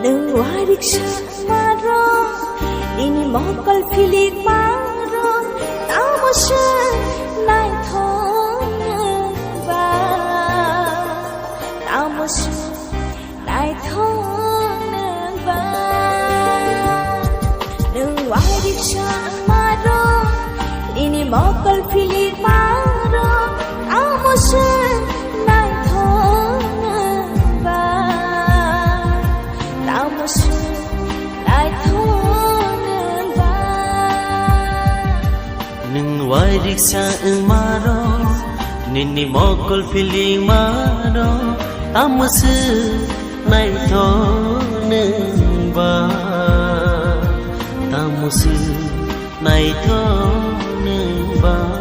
nâng hoa riksha maro ini mokal philik maro tamasha nai thong ba tamasha nai thong ba nâng hoa riksha maro ini mokal philik maro tamasha Wai riksa maro nini mokol feeling maro tamusu nai thon ba tamusu nai thon ba